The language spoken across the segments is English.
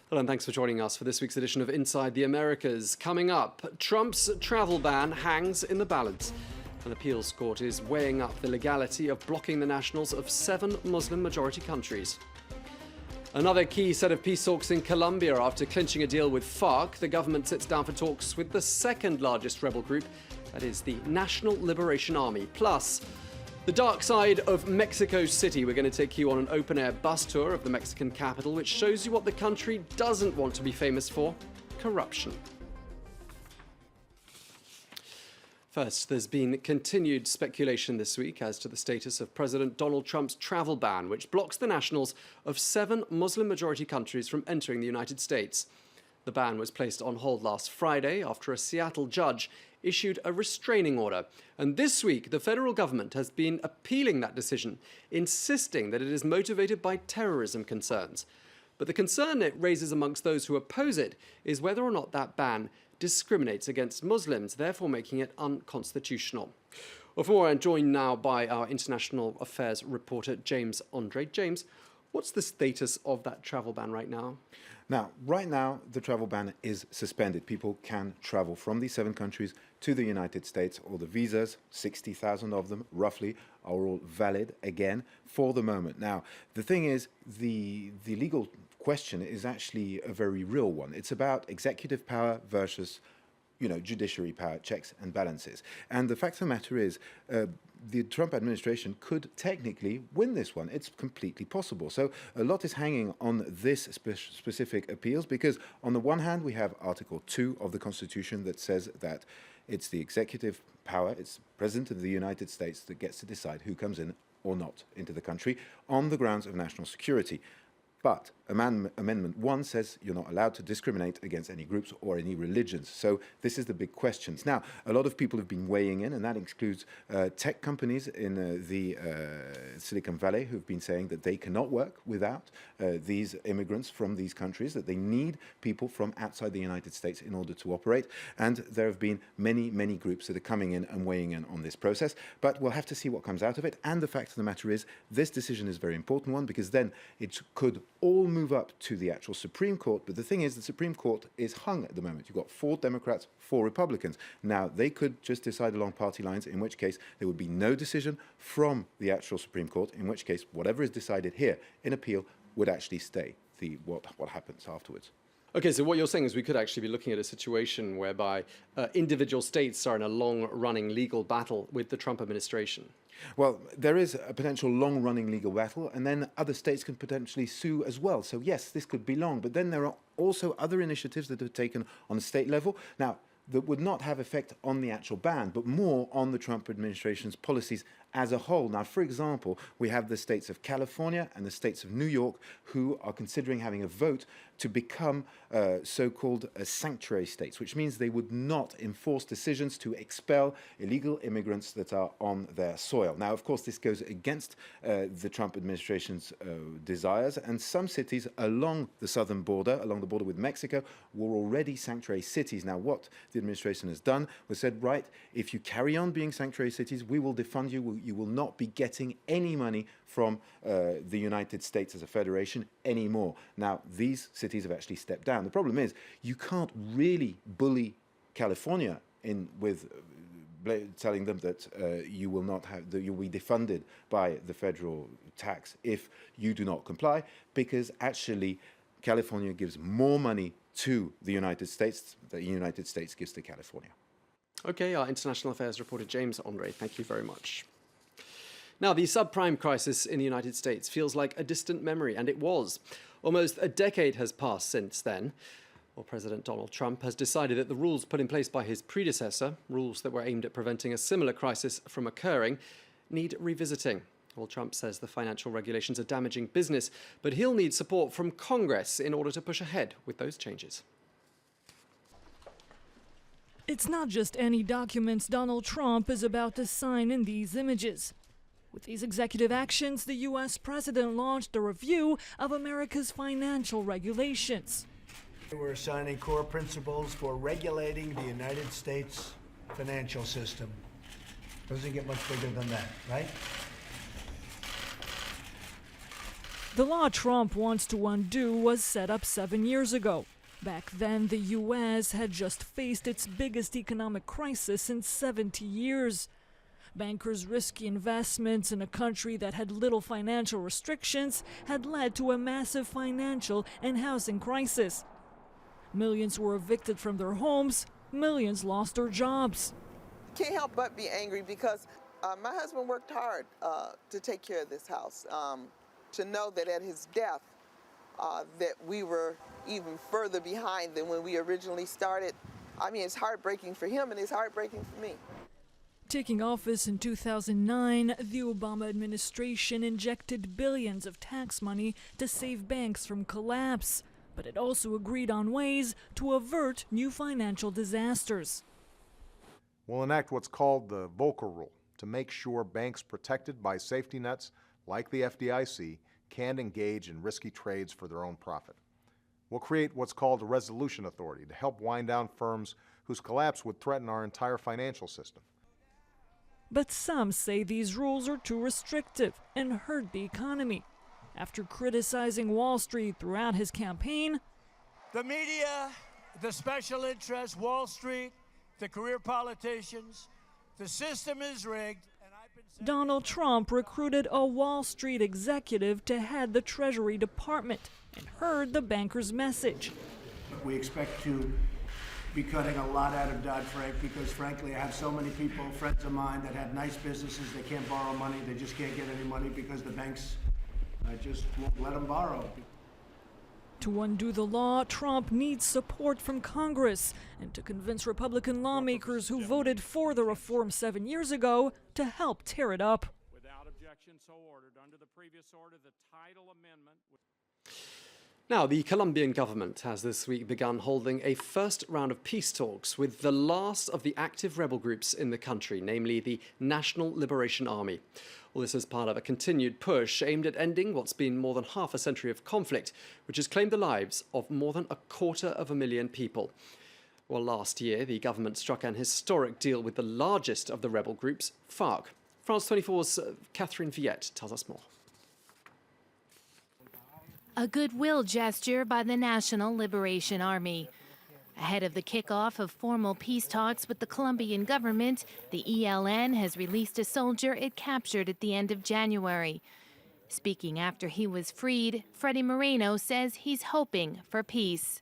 Hello and thanks for joining us for this week's edition of Inside the Americas. Coming up, Trump's travel ban hangs in the balance. An appeals court is weighing up the legality of blocking the nationals of 7 Muslim-majority countries. Another key set of peace talks in Colombia after clinching a deal with FARC. The government sits down for talks with the second largest rebel group, that is the National Liberation Army. Plus, the dark side of Mexico City. We're going to take you on an open-air bus tour of the Mexican capital, which shows you what the country doesn't want to be famous for: corruption. First, there's been continued speculation this week as to the status of President Donald Trump's travel ban, which blocks the nationals of 7 Muslim-majority countries from entering the United States. The ban was placed on hold last Friday after a Seattle judge issued a restraining order. And this week, the federal government has been appealing that decision, insisting that it is motivated by terrorism concerns. But the concern it raises amongst those who oppose it is whether or not that ban discriminates against Muslims, therefore making it unconstitutional. Well, for more, I'm joined now by our international affairs reporter, James Andre. James, what's the status of that travel ban right now? Right now, the travel ban is suspended. People can travel from these 7 countries to the United States. All the visas, 60,000 of them, roughly, are all valid again for the moment. Now, the thing is, the legal question is actually a very real one. It's about executive power versus, judiciary power, checks and balances. And the fact of the matter is, the Trump administration could technically win this one. It's completely possible. So a lot is hanging on this specific appeals because on the one hand, we have Article 2 of the Constitution that says that it's the executive power, it's the President of the United States that gets to decide who comes in or not into the country on the grounds of national security. But Amendment 1 says you're not allowed to discriminate against any groups or any religions. So this is the big questions. Now, a lot of people have been weighing in, and that includes tech companies in the Silicon Valley who've been saying that they cannot work without these immigrants from these countries, that they need people from outside the United States in order to operate. And there have been many, many groups that are coming in and weighing in on this process. But we'll have to see what comes out of it. And the fact of the matter is, this decision is a very important one because then it could all move up to the actual Supreme Court. But the thing is, the Supreme Court is hung at the moment. You've got 4 Democrats, 4 Republicans. Now, they could just decide along party lines, in which case there would be no decision from the actual Supreme Court, in which case whatever is decided here in appeal would actually stay. What happens afterwards. Okay, so what you're saying is we could actually be looking at a situation whereby individual states are in a long-running legal battle with the Trump administration. Well, there is a potential long-running legal battle, and then other states can potentially sue as well. So yes, this could be long, but then there are also other initiatives that are taken on the state level. Now, that would not have effect on the actual ban, but more on the Trump administration's policies as a whole. Now, for example, we have the states of California and the states of New York who are considering having a vote to become so-called sanctuary states, which means they would not enforce decisions to expel illegal immigrants that are on their soil. Now, of course, this goes against the Trump administration's desires, and some cities along the southern border, along the border with Mexico, were already sanctuary cities. Now, what the administration has done was said, right, if you carry on being sanctuary cities, we will defund you. You will not be getting any money from the United States as a federation anymore. Now, these cities have actually stepped down. The problem is you can't really bully California with telling them that you will not have, that you'll be defunded by the federal tax if you do not comply, because actually California gives more money to the United States than the United States gives to California. Okay, our international affairs reporter James Andre, thank you very much. Now, the subprime crisis in the United States feels like a distant memory, and it was. Almost a decade has passed since then. Well, President Donald Trump has decided that the rules put in place by his predecessor, rules that were aimed at preventing a similar crisis from occurring, need revisiting. Well, Trump says the financial regulations are damaging business, but he'll need support from Congress in order to push ahead with those changes. It's not just any documents Donald Trump is about to sign in these images. With these executive actions, the U.S. president launched a review of America's financial regulations. We're assigning core principles for regulating the United States financial system. Doesn't get much bigger than that, right? The law Trump wants to undo was set up 7 years ago. Back then, the U.S. had just faced its biggest economic crisis in 70 years. Bankers' risky investments in a country that had little financial restrictions had led to a massive financial and housing crisis. Millions were evicted from their homes, millions lost their jobs. Can't help but be angry because my husband worked hard to take care of this house. To know that at his death, that we were even further behind than when we originally started. I mean, it's heartbreaking for him and it's heartbreaking for me. Taking office in 2009, the Obama administration injected billions of tax money to save banks from collapse, but it also agreed on ways to avert new financial disasters. We'll enact what's called the Volcker Rule to make sure banks protected by safety nets like the FDIC can't engage in risky trades for their own profit. We'll create what's called a resolution authority to help wind down firms whose collapse would threaten our entire financial system. But some say these rules are too restrictive and hurt the economy. After criticizing Wall Street throughout his campaign, The media, the special interests, Wall Street, the career politicians, the system is rigged. And I've been saying Donald Trump recruited a Wall Street executive to head the Treasury Department and heard the banker's message. we expect to be cutting a lot out of Dodd-Frank because, frankly, I have so many people, friends of mine, that have nice businesses. They can't borrow money. They just can't get any money because the banks just won't let them borrow. To undo the law, Trump needs support from Congress and to convince Republican lawmakers who voted for the reform 7 years ago to help tear it up. Without objection, so ordered. Under the previous order, the title amendment. Now, the Colombian government has this week begun holding a first round of peace talks with the last of the active rebel groups in the country, namely the National Liberation Army. Well, this is part of a continued push aimed at ending what's been more than half a century of conflict, which has claimed the lives of more than 250,000 people. Well, last year, the government struck an historic deal with the largest of the rebel groups, FARC. France 24's Catherine Viette tells us more. A goodwill gesture by the National Liberation Army. Ahead of the kickoff of formal peace talks with the Colombian government, the ELN has released a soldier it captured at the end of January. Speaking after he was freed, Freddy Moreno says he's hoping for peace.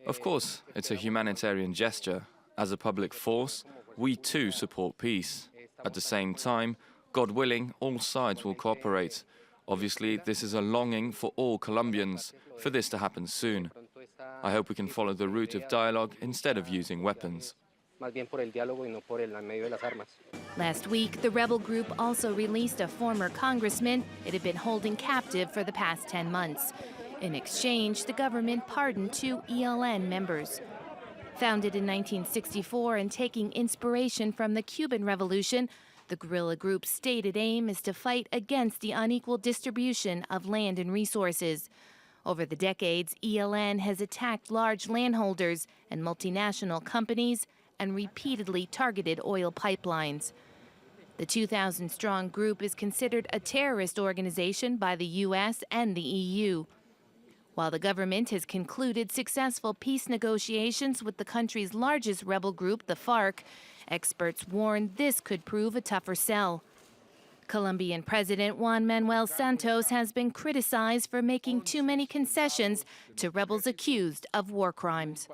Of course, it's a humanitarian gesture. As a public force, we too support peace. At the same time, God willing, all sides will cooperate. Obviously, this is a longing for all Colombians, for this to happen soon. I hope we can follow the route of dialogue instead of using weapons. Last week, the rebel group also released a former congressman it had been holding captive for the past 10 months. In exchange, the government pardoned 2 ELN members. Founded in 1964 and taking inspiration from the Cuban Revolution, the guerrilla group's stated aim is to fight against the unequal distribution of land and resources. Over the decades, ELN has attacked large landholders and multinational companies and repeatedly targeted oil pipelines. The 2,000-strong group is considered a terrorist organization by the U.S. and the EU. While the government has concluded successful peace negotiations with the country's largest rebel group, the FARC, experts warn this could prove a tougher sell. Colombian President Juan Manuel Santos has been criticized for making too many concessions to rebels accused of war crimes.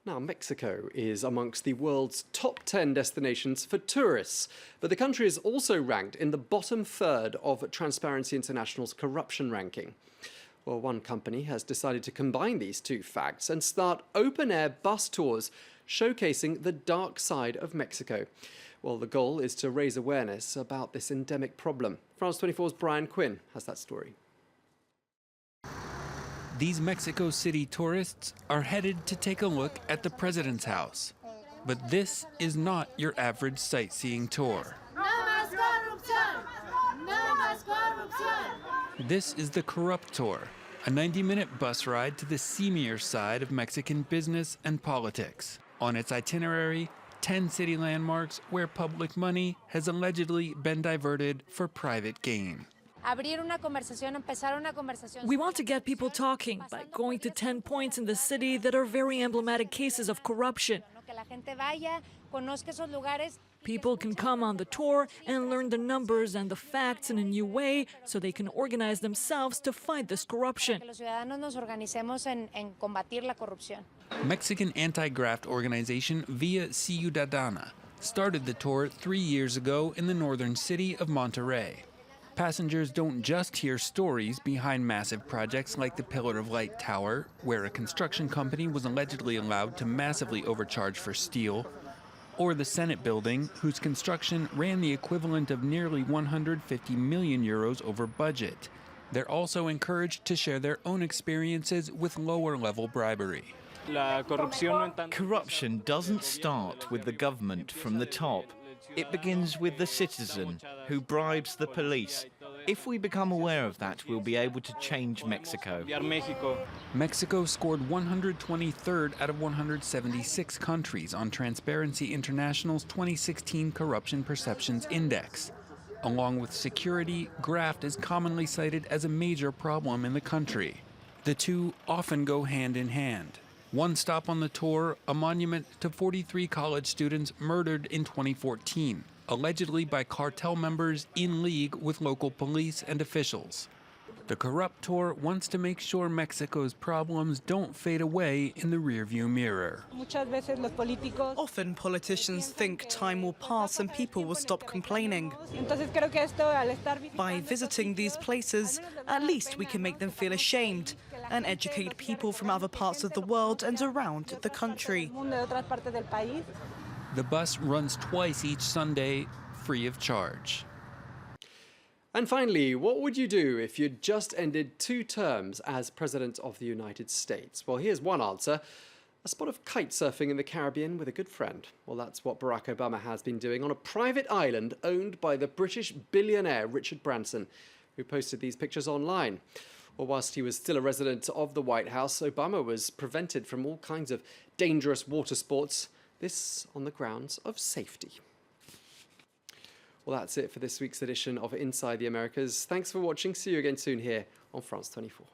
Now, Mexico is amongst the world's top 10 destinations for tourists, but the country is also ranked in the bottom third of Transparency International's corruption ranking. Well, one company has decided to combine these two facts and start open-air bus tours showcasing the dark side of Mexico. Well, the goal is to raise awareness about this endemic problem. France 24's Brian Quinn has that story. These Mexico City tourists are headed to take a look at the president's house. But this is not your average sightseeing tour. This is the Corrupt Tour, a 90-minute bus ride to the seamier side of Mexican business and politics. On its itinerary, 10 city landmarks where public money has allegedly been diverted for private gain. We want to get people talking by going to 10 points in the city that are very emblematic cases of corruption. People can come on the tour and learn the numbers and the facts in a new way so they can organize themselves to fight this corruption. Mexican anti-graft organization Via Ciudadana started the tour 3 years ago in the northern city of Monterrey. Passengers don't just hear stories behind massive projects like the Pillar of Light Tower, where a construction company was allegedly allowed to massively overcharge for steel, or the Senate building, whose construction ran the equivalent of nearly 150 million euros over budget. They're also encouraged to share their own experiences with lower-level bribery. Corruption doesn't start with the government from the top. It begins with the citizen who bribes the police. If we become aware of that, we'll be able to change Mexico. Mexico scored 123rd out of 176 countries on Transparency International's 2016 Corruption Perceptions Index. Along with security, graft is commonly cited as a major problem in the country. The two often go hand in hand. One stop on the tour, a monument to 43 college students murdered in 2014, allegedly by cartel members in league with local police and officials. The corrupt tour wants to make sure Mexico's problems don't fade away in the rearview mirror. Often politicians think time will pass and people will stop complaining. By visiting these places, at least we can make them feel ashamed and educate people from other parts of the world and around the country. The bus runs twice each Sunday, free of charge. And finally, what would you do if you'd just ended 2 terms as President of the United States? Well, here's one answer. A spot of kite surfing in the Caribbean with a good friend. Well, that's what Barack Obama has been doing on a private island owned by the British billionaire Richard Branson, who posted these pictures online. Well, whilst he was still a resident of the White House, Obama was prevented from all kinds of dangerous water sports, this on the grounds of safety. Well, that's it for this week's edition of Inside the Americas. Thanks for watching. See you again soon here on France 24.